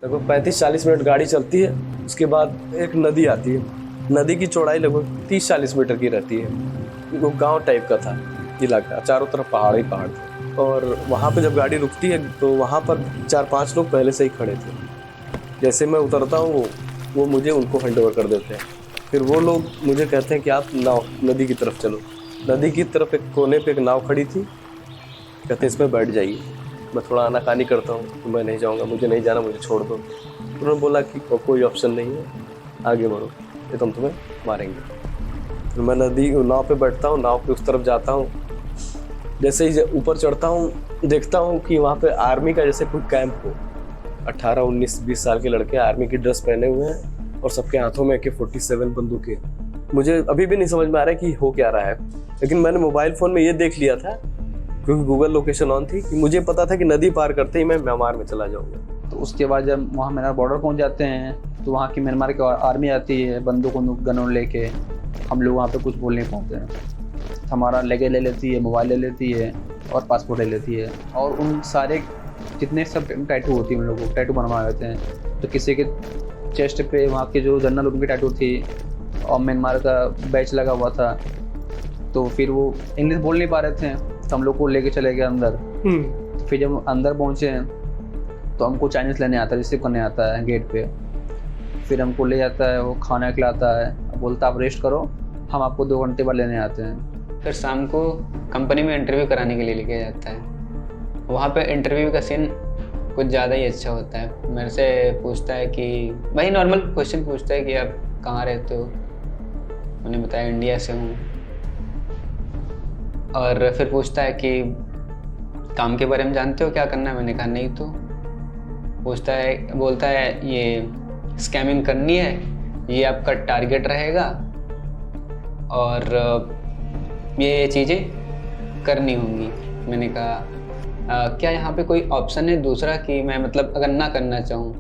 लगभग 35-40 मिनट गाड़ी चलती है। उसके बाद एक नदी आती है। नदी की चौड़ाई लगभग 30-40 मीटर की रहती है। वो गांव टाइप का था इलाका, चारों तरफ पहाड़ ही पहाड़ थे। और वहाँ पे जब गाड़ी रुकती है तो वहाँ पर 4-5 लोग पहले से ही खड़े थे। जैसे मैं उतरता हूँ वो मुझे उनको हैंड ओवर कर देते हैं। फिर वो लोग मुझे कहते हैं कि आप नाव नदी की तरफ चलो। नदी की तरफ एक कोने पे एक नाव खड़ी थी, कहते हैं इसमें बैठ जाइए। मैं थोड़ा आनाकानी करता हूँ कि मैं नहीं जाऊँगा, मुझे नहीं जाना, मुझे छोड़ दो। उन्होंने बोला कि कोई ऑप्शन नहीं है, आगे बढ़ो, ये तो हम तुम्हें मारेंगे। फिर मैं नदी नाव पे बैठता हूँ, नाव पे उस तरफ जाता हूँ। जैसे ही ऊपर चढ़ता हूँ देखता हूँ कि वहाँ पे आर्मी का जैसे कोई कैंप हो। 18, 19, 20 साल के लड़के आर्मी की ड्रेस पहने हुए हैं और सबके हाथों में AK-47 बंदूकें। मुझे अभी भी नहीं समझ में आ रहा है कि हो क्या रहा है, लेकिन मैंने मोबाइल फ़ोन में ये देख लिया था क्योंकि गूगल लोकेशन ऑन थी कि मुझे पता था कि नदी पार करते ही मैं म्यांमार में चला जाऊँगा। तो उसके बाद जब वहाँ म्यांमार बॉर्डर पहुँच जाते हैं तो वहाँ की म्यांमार की आर्मी आती है बंदूक गनों लेके। हम लोग वहाँ पे कुछ बोल नहीं पाते हैं। हमारा लगेज ले लेती है, मोबाइल ले लेती है और पासपोर्ट ले लेती है। और उन सारे जितने सब टैटू होती है उन लोगों को टैटू बनवा देते हैं। तो किसी के चेस्ट पे वहाँ के जो जनरल उनकी टैटू थी और म्यांमार का बैच लगा हुआ था। तो फिर वो इंग्लिश बोल नहीं पा रहे थे तो हम लोग को लेके चले गए अंदर। तो फिर जब अंदर पहुँचे तो हमको चाइनीज़ लेने आता है, रिसीव करने आता है गेट पे। फिर हमको ले जाता है, वो खाना खिलाता है, बोलता आप रेस्ट करो, हम आपको 2 घंटे बाद लेने आते हैं। फिर शाम को कंपनी में इंटरव्यू कराने के लिए लेके जाता है। वहाँ पे इंटरव्यू का सीन कुछ ज़्यादा ही अच्छा होता है। मेरे से पूछता है कि वही नॉर्मल क्वेश्चन पूछता है कि आप कहाँ रहते हो। मैंने बताया इंडिया से हूँ। और फिर पूछता है कि काम के बारे में जानते हो, क्या करना है। मैंने कहा नहीं। तो बोलता है ये स्कैमिंग करनी है, ये आपका टारगेट रहेगा और ये चीज़ें करनी होंगी। मैंने कहा क्या यहाँ पे कोई ऑप्शन है दूसरा कि मैं मतलब अगर ना करना चाहूँ